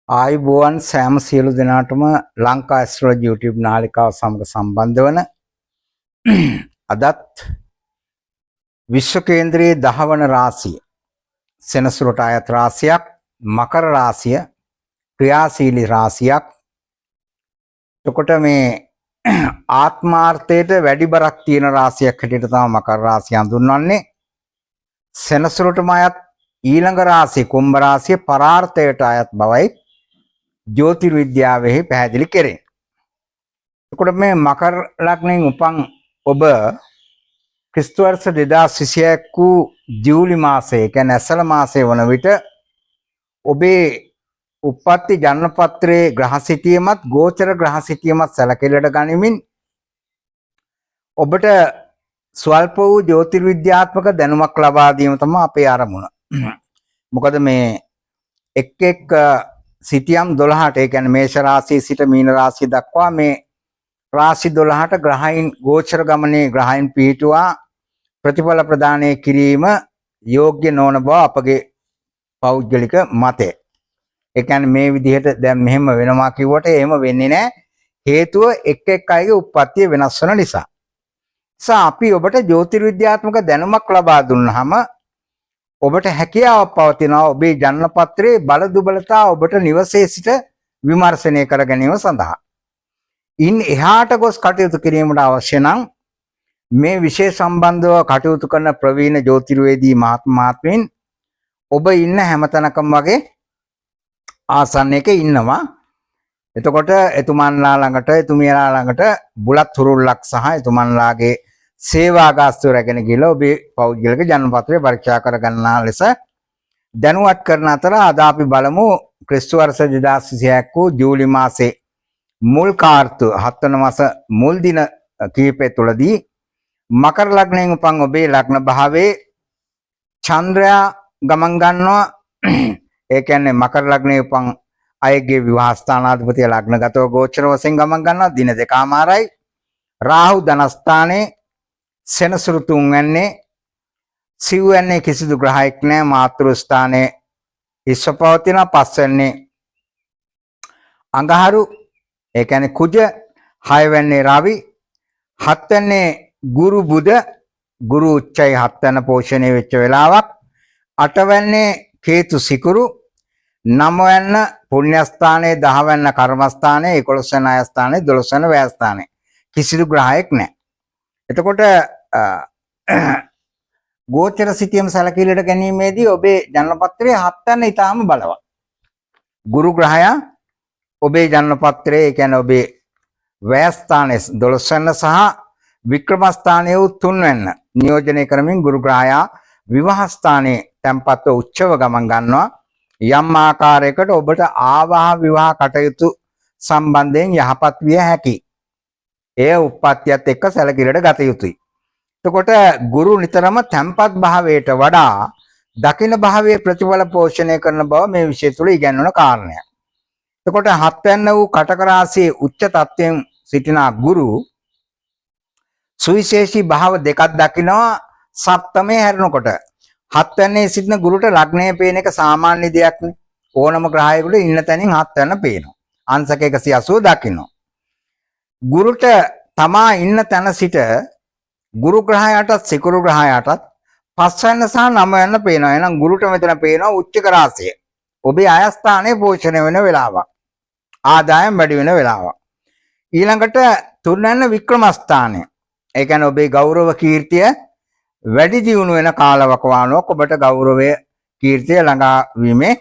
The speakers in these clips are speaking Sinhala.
ආයුබෝවන් සෑම සියලු දෙනාටම ලංකා ඇස්ට්‍රොලොජි YouTube නාලිකාව සමග සම්බන්ධ වන අදත් විශ්ව කේන්ද්‍රයේ 10 වන රාශිය සෙනසුරට අයත් රාශියක් මකර රාශිය ක්‍රියාශීලී රාශියක්. එතකොට මේ ආත්මාර්ථයට වැඩි බරක් තියෙන රාශියක් හැටියට තමයි මකර රාශිය හඳුන්වන්නේ. සෙනසුරටම අයත් ඊළඟ රාශිය කුම්භ රාශිය පරාර්ථයට අයත් බවයි ජ්‍යොතිර්විද්‍යාවෙහි පැහැදිලි කෙරේ. එතකොට මේ මකර ලග්නයෙන් උපන් ඔබ ක්‍රිස්තු වර්ෂ 2026 වූ ජූලි මාසයේ කියන්නේ ඇසළ මාසයේ වන විට ඔබේ උප්පත්ති ජන්මපත්‍රයේ ග්‍රහ සිටියමත් ගෝචර ග්‍රහ සිටියමත් සැලකිලිට ගනිමින් ඔබට ස්වල්ප වූ ජ්‍යොතිර්විද්‍යාත්මක දැනුමක් ලබා දීම තමයි අපේ අරමුණ. මොකද මේ එක් සිටියම් 12ට ඒ කියන්නේ මේෂ රාශිය සිට මීන රාශිය දක්වා මේ රාශි 12ට ග්‍රහයන් ගෝචර ගමනේ ග්‍රහයන් පිහිටුවා ප්‍රතිඵල ප්‍රදානය කිරීම යෝග්‍ය නොවන බව අපගේ පෞද්ගලික මතය. ඒ කියන්නේ මේ විදිහට දැන් මෙහෙම වෙනවා කිව්වට එහෙම වෙන්නේ නැහැ. හේතුව එක් අයගේ උප්පත්තිය වෙනස් වෙන නිසා. අපි ඔබට ජ්‍යොතිර්විද්‍යාත්මක දැනුමක් ලබා දුන්නාම ඔබට හැකියාවක් පවතිනවා ඔබේ ජන්මපත්‍රයේ බල දුබලතා ඔබට නිවසේ සිට විමර්ශනය කර ගැනීම සඳහා. ඉන් එහාට ගොස් කටයුතු කිරීමට අවශ්‍ය නම් මේ විෂය සම්බන්ධව කටයුතු කරන ප්‍රවීණ ජ්‍යොතිර්වේදී මහත්මීන් ඔබ ඉන්න හැමතැනකම වගේ ආසන්නයක ඉන්නවා. එතකොට එතුමන්ලා ළඟට එතුමියලා ළඟට බුලත් හුරුල්ලක් සහ එතුමන්ලාගේ සේවා ගාස්තුව රැගෙන ගිහලා ඔබේ පෞද්ගලික ජන්මපත්‍රය පරීක්ෂා කර ගන්නා ලෙස දැනුවත් කරන අතර අද අපි බලමු ක්‍රිස්තු වර්ෂ 2026 වූ ජූලි මාසයේ මුල් කාර්තු 7 වන මාස මුල් දින කිහිපය තුළදී මකර ලග්නයෙන් උපන් ඔබේ ලග්න භාවයේ චන්ද්‍රයා ගමන් ගන්නවා. ඒ කියන්නේ මකර ලග්නයේ උපන් අයගේ විවාහ ස්ථානාධිපතිය ලග්නගතව ගෝචර වශයෙන් ගමන් ගන්නවා දින දෙකමාරයි. රාහු ධනස්ථානයේ සෙනසුරු 3 වෙන්නේ සිව් වෙන්නේ කිසිදු ග්‍රහයක් නැහැ. මාතෘ ස්ථානයේ ඉස්ව පවතින 5 වෙන්නේ අඟහරු ඒ කියන්නේ කුජ, 6 වෙන්නේ රවි, 7 වෙන්නේ ගුරු බුධ, ගුරු උච්චයි 7 වෙන පෝෂණය වෙච්ච වෙලාවක්, 8 වෙන්නේ කේතු සිකුරු, 9 වෙන්න පුණ්‍ය ස්ථානයේ, 10 වෙන්න කර්ම ස්ථානයේ, 11 වෙන අය ස්ථානයේ, 12 වෙන වැය ස්ථානයේ කිසිදු ග්‍රහයක් නැහැ. එතකොට ගෝචර සිටියම සැලකිලිට ගැනීමේදී ඔබේ ජන්මපත්‍රයේ 7 වෙනි ඊටාම බලවත්. ගුරු ග්‍රහයා ඔබේ ජන්මපත්‍රයේ ඒ කියන්නේ ඔබේ වැය ස්ථානයේ 12 වෙනි සහ වික්‍රම ස්ථානයේ 3 වෙනි නියෝජනය කරමින් ගුරු ග්‍රහයා විවාහ ස්ථානයේ tempatව උච්චව ගමන් ගන්නවා. යම් ආකාරයකට ඔබට ආවාහ විවාහ කටයුතු සම්බන්ධයෙන් යහපත් විය හැකියි. එය උප්පත්තියත් එක්ක සැලකිලිට ගත යුතුයි. එතකොට ගුරු නිතරම තැම්පත් භාවයට වඩා දකින භාවයේ ප්‍රතිඵල පෝෂණය කරන බව මේ විෂය තුළ ඉගැන්වන කාරණයක්. එතකොට 7 වෙනි වූ කටක රාශියේ උච්ච තත්වයෙන් සිටින ගුරු සුවිශේෂී භාව දෙකක් දකිනවා සප්තමයේ හැරෙනකොට. 7 වෙනියේ සිටින ගුරුට ලග්නයේ පේන එක සාමාන්‍ය දෙයක් නේ. ඕනම ග්‍රහයකට ඉන්න තැනින් 7 වෙනි පේනවා. අංශක 180 දකිනවා. ගුරුට තමා ඉන්න තැන සිට ගුරු ග්‍රහයාටත් සිකුරු ග්‍රහයාටත් 5 වෙනි සහ 9 වෙනි පේනවා. එහෙනම් ගුරුට මෙතන පේනවා උච්චක රාශිය. ඔබේ ආයස්ථානයේ පෝෂණය වෙන වෙලාවක්. ආදායම් වැඩි වෙන වෙලාවක්. ඊළඟට 3 වෙනි වික්‍රම ස්ථානය. ඒ කියන්නේ ඔබේ ගෞරව කීර්තිය වැඩි දියුණු වෙන කාලවකවානුවක් ඔබට ගෞරවය කීර්තිය ළඟා වීමේ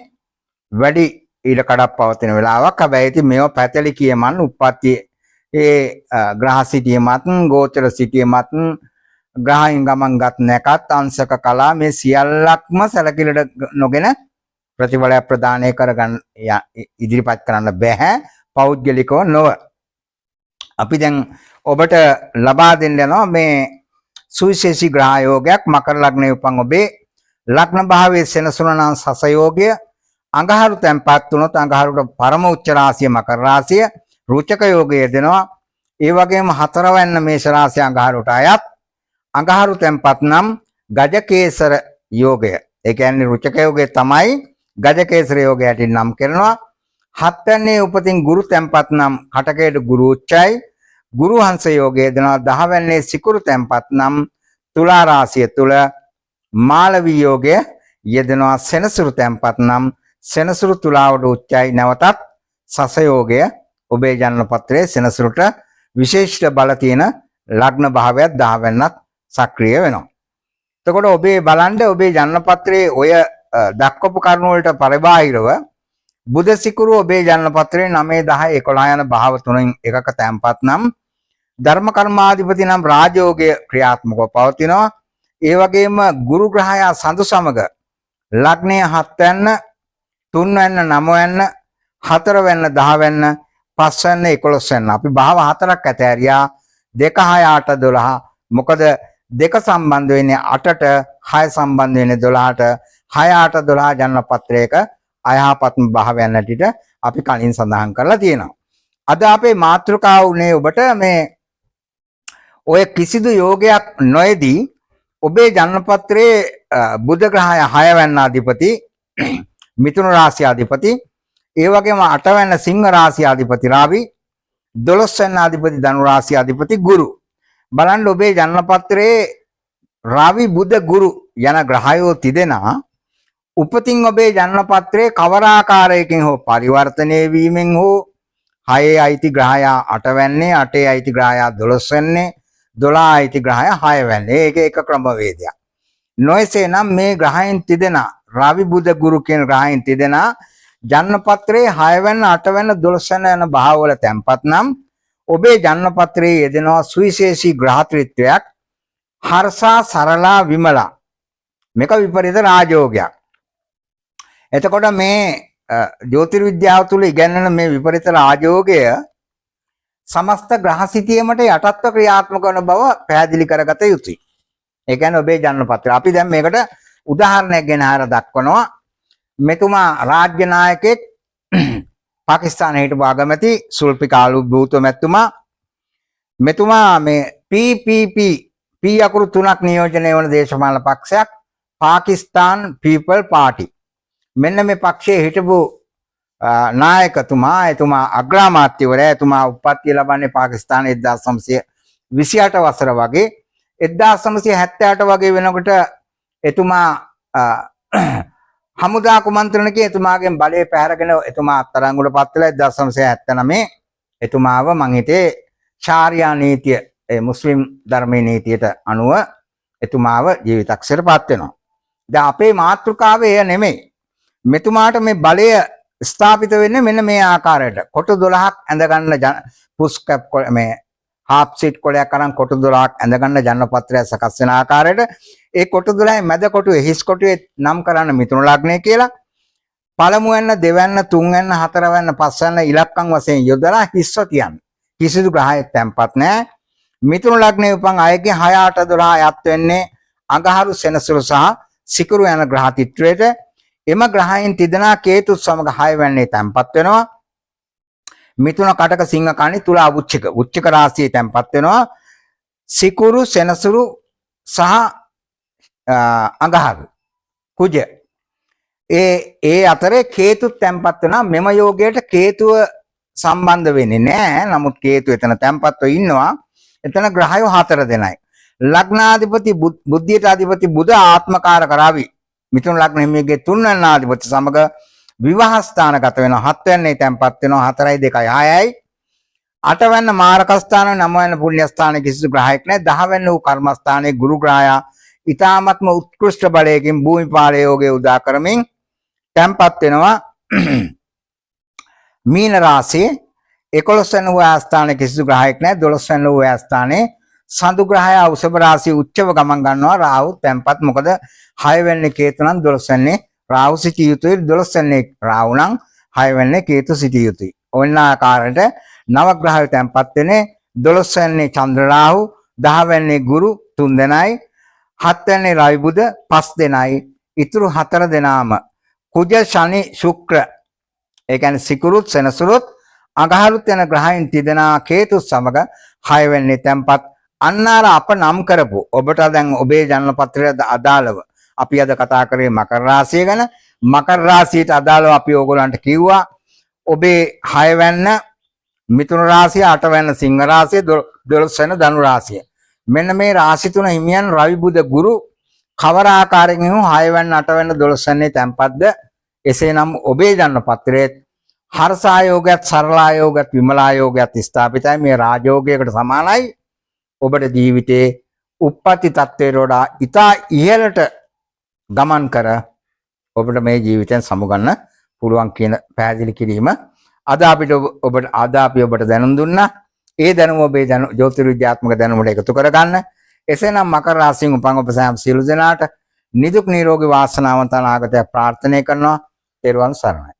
වැඩි ඊට කඩක් පවතින වෙලාවක්. හැබැයි ඉතින් මේව පැතලි කියමන් උප්පත්ති ඒ ග්‍රහ සිටියමත් ගෝචර සිටියමත් ග්‍රහයන් ගමන්ගත් නැකත් අංශක කලා මේ සියල්ලක්ම සැලකිලිට නොගෙන ප්‍රතිඵලය ප්‍රදානය කරගන්න ඉදිරිපත් කරන්න බෑ පෞද්ගලිකව නොව. අපි දැන් ඔබට ලබා දෙන්න යනවා මේ සුවිශේෂී ග්‍රහ යෝගයක්. මකර ලග්නයේ උපන් ඔබේ ලග්න භාවයේ සෙනසුනනම් සස යෝගය, අඟහරු තැන්පත් වුණොත් අඟහරුට පරම උච්ච රාශිය මකර රාශිය රුචක යෝගය දෙනවා. ඒ වගේම 4 වෙනි මේෂ රාශිය අඟහරුට අයත් අඟහරු තැන්පත් නම් ගජකේසර යෝගය. ඒ කියන්නේ රුචක යෝගය තමයි ගජකේසර යෝගයට නම් කරනවා. හත්වැන්නේ උපතින් ගුරු තැන්පත් නම් කටකයට ගුරු උච්චයි. ගුරු හංස යෝගයේ දෙනවා. 10 වැන්නේ සිකුරු තැන්පත් නම් තුලා රාශිය තුල මාලවී යෝගය යෙදෙනවා. සෙනසුරු තැන්පත් නම් සෙනසුරු තුලාවට උච්චයි. නැවතත් සස යෝගය ඔබේ ජනන පත්‍රයේ සෙනසුරුට විශේෂිත බල තියෙන ලග්න භාවයක් 10 වෙන්නත් සක්‍රිය වෙනවා. එතකොට ඔබේ බලන්න ඔබේ ජනන පත්‍රයේ ඔය දක්වපු කරුණු වලට පරිබාහිරව බුධ සිකුරු ඔබේ ජනන පත්‍රයේ 9 10 11 යන භාව තුනෙන් එකක තැන්පත් නම් ධර්ම කර්මාධිපති නම් රාජයෝගය ක්‍රියාත්මකව පවතිනවා. ඒ වගේම ගුරු ග්‍රහයා සඳු සමග ලග්නය 7 වෙන්න 3 වෙන්න 9 වෙන්න 4 වෙන්න 10 වෙන්න 5 වෙන්න 11 වෙන්න අපි භාව හතරක් ඇතෑරියා 2 6 8 12 මොකද 2 සම්බන්ධ වෙන්නේ 8ට 6 සම්බන්ධ වෙන්නේ 12ට 6 8 12 ජනන පත්‍රයක අයහපත්ම භාවයන් ඇටිට අපි කලින් සඳහන් කරලා තියෙනවා. අද අපේ මාතෘකාව උනේ ඔබට මේ ඔය කිසිදු යෝගයක් නොයේදී ඔබේ ජනන පත්‍රයේ බුධ ග්‍රහය 6 වෙනි අධිපති මිථුන රාශිය අධිපති ඒ වගේම 8 වෙනි සිංහ රාශිය අධිපති රාවි 12 වෙනි අධිපති ධනු රාශිය අධිපති ගුරු බලන්න ඔබේ ජනන පත්‍රයේ රාවි බුධ ගුරු යන ග්‍රහයෝ තිදෙනා උපතින් ඔබේ ජනන පත්‍රයේ කවර ආකාරයකින් හෝ පරිවර්තනය වීමෙන් හෝ 6 අයිති ග්‍රහයා 8 වෙන්නේ 8 අයිති ග්‍රහයා 12 වෙන්නේ 12 අයිති ග්‍රහය 6 වෙන්නේ. ඒක එක ක්‍රමවේදයක්. නොයසේ නම් මේ ග්‍රහයන් තිදෙනා රවි බුධ ගුරු කියන ග්‍රහයන් තිදෙනා ජනන පත්‍රයේ 6 වෙනි 8 වෙනි 12 වෙනි යන භාවවල තැන්පත් නම් ඔබේ ජනන පත්‍රයේ යෙදෙනවා සුවිශේෂී ග්‍රහත්‍රිත්වයක් හර්ෂා සරලා විමලා මේක විපරීත රාජයෝගයක්. එතකොට මේ ජ්‍යොතිර්විද්‍යාව තුළ ඉගෙනන මේ විපරීත රාජයෝගය සමස්ත ග්‍රහ සිතියමට යටත්ව ක්‍රියාත්මක වන බව පැහැදිලි කරගත යුතුයි. ඒ කියන්නේ ඔබේ ජනන පත්‍රය. අපි දැන් මේකට උදාහරණයක් ගෙන ආර දක්වනවා. මෙතුමා රාජ්‍ය නායකයෙක් පාකිස්තානයේ හිටපු අගමැති සුල්ෆිකාලු භූතෝ මැතිතුමා මෙතුමා මේ PPP P අකුරු තුනක් නියෝජනය වන දේශපාලන පක්ෂයක් පාකිස්තාන් පීපල් පාටි. මෙන්න මේ පක්ෂයේ හිටපු නායකතුමා එතුමා අග්‍රාමාත්‍යවරයා එතුමා උප්පත්තිය ලබන්නේ පාකිස්තානයේ 1928 වසර වගේ 1978 වගේ වෙනකොට එතුමා හමුදා කුමන්ත්‍රණකේ එතුමාගෙන් බලය පැහැරගෙන එතුමා අත්අඩංගුවටපත් වෙලා 1979 එතුමාව මං හිතේ ශාරියා නීතිය ඒ මුස්ලිම් ධර්මයේ නීතියට අනුව එතුමාව ජීවිතක්ෂරපත් වෙනවා. දැන් අපේ මාතෘකාවේ එය නෙමෙයි. මෙතුමාට මේ බලය ස්ථාපිත වෙන්නේ මෙන්න මේ ආකාරයට. කොටු 12ක් ඇඳ ගන්න පුස්කප් මේ හාෆ් සීට් කොටයක් අරන් කොටු 12ක් ඇඳ ගන්න ජනපත්‍රය සකස් වෙන ආකාරයට ඒ කොටු 12 මැද කොටුවේ හිස් කොටුවේ නම් කරන්න මිථුන ලග්නය කියලා. පළමු වෙන්න දෙවැන්න තුන් වෙන්න හතර වෙන්න පස් වෙන්න ඉලක්කම් වශයෙන් යොදලා හිස්ව තියන්න. කිසිදු ග්‍රහයක් තැම්පත් නැහැ. මිථුන ලග්නයේ උපන් අයගේ 6 8 12 යත් වෙන්නේ අඟහරු සෙනසුරු සහ සිකුරු යන ග්‍රහ චිත්‍රයට. එම ග්‍රහයන් තිදෙනා කේතු සමග 6 වෙන්නේ තැම්පත් වෙනවා. මිථුන කටක සිංහ කණි තුලා උච්චක රාශියේ තැම්පත් වෙනවා. සිකුරු සෙනසුරු සහ අඟහරු කුජ ඒ අතරේ කේතු තැම්පත් වෙනවා. මෙම යෝගයට කේතුව සම්බන්ධ වෙන්නේ නැහැ. නමුත් කේතු එතන තැම්පත්ව ඉන්නවා. එතන ග්‍රහයෝ 4 දෙනයි. ලග්නාධිපති බුද්ධියට අධිපති බුධ ආත්මකාරක රවි මිථුන ලග්න හිමියගේ 3 වෙනි ආධිපති සමග විවාහ ස්ථානගත වෙනවා. 7 වෙනි තැන්පත් වෙනවා. 4යි 2යි 6යි 8 වෙනි මාරක ස්ථාන 9 වෙනි පුණ්‍ය ස්ථානයේ කිසිදු ග්‍රහයක් නැහැ. 10 වෙනි වූ කර්ම ස්ථානයේ ගුරු ග්‍රහයා ඊ타ත්ම උත්කෘෂ්ඨ බලයකින් භූමිපාල යෝගයේ උදා කරමින් තැන්පත් වෙනවා. මීන රාශියේ 11 වෙනි වූ ස්ථානයේ කිසිදු ග්‍රහයක් නැහැ. 12 වෙනි වූ ස්ථානයේ සඳු ග්‍රහයා වෘෂභ රාශියේ උච්චව ගමන් ගන්නවා. රාහු තැන්පත්. මොකද 6 වෙනි කේතු නම් 12 වෙනි රාහු සිටිය යුතුයි. 12 වෙනි රාහු නම් 6 වෙනි කේතු සිටිය යුතුයි. ඔන්න ආකාරයට නව ග්‍රහය තැන්පත් වෙන්නේ 12 වෙනි චන්ද්‍ර රාහු 10 වෙනි ගුරු 3 දෙනයි 7 වෙනි රවි බුධ 5 දෙනයි ඉතුරු 4 දෙනාම කුජ ශනි ශුක්‍ර ඒ කියන්නේ සිකුරුත් සෙනසුරුත් අඟහරුත් යන ග්‍රහයන් තිදෙනා කේතු සමග 6 වෙනි තැන්පත් අන්නාර අප නම් කරපු ඔබට දැන් ඔබේ ජනන පත්‍රයට අදාළව අපි අද කතා කරේ මකර රාශිය ගැන. මකර රාශියට අදාළව අපි ඕගොල්ලන්ට කිව්වා ඔබේ 6 වැන්න මිථුන රාශිය, 8 වැන්න සිංහ රාශිය, 12 වැන්න ධනු රාශිය. මෙන්න මේ රාශි තුන හිමියන් රවි බුධ ගුරු කවර ආකාරයෙන් 6 වැන්න 8 වැන්න 12 වැන්නේ තැන්පත්ද? එසේනම් ඔබේ ජන්ම පත්‍රයේ හර්ෂායෝගයත් සරලායෝගයත් විමලායෝගයත් ස්ථාපිතයි. මේ රාජෝගයකට සමානයි. ඔබට ජීවිතේ උප්පත්ති තත්ත්වයට වඩා ඉතා ඉහළට ගමන් කර ඔබට මේ ජීවිතයෙන් සමුගන්න පුළුවන් කියන පැහැදිලි කිරීම අද අපි ඔබට දැනුම් දුන්නා. ඒ දැනුම ඔබේ ජ්‍යොතිර්විද්‍යාත්මක දැනුමට එකතු කරගන්න. එසේනම් මකර රාශියෙන් උපන් ඔබ සෑම සියලු දෙනාට නිදුක් නිරෝගී වාසනාවන්ත අනාගතයක් ප්‍රාර්ථනා කරනවා. ත්වන් සරණයි.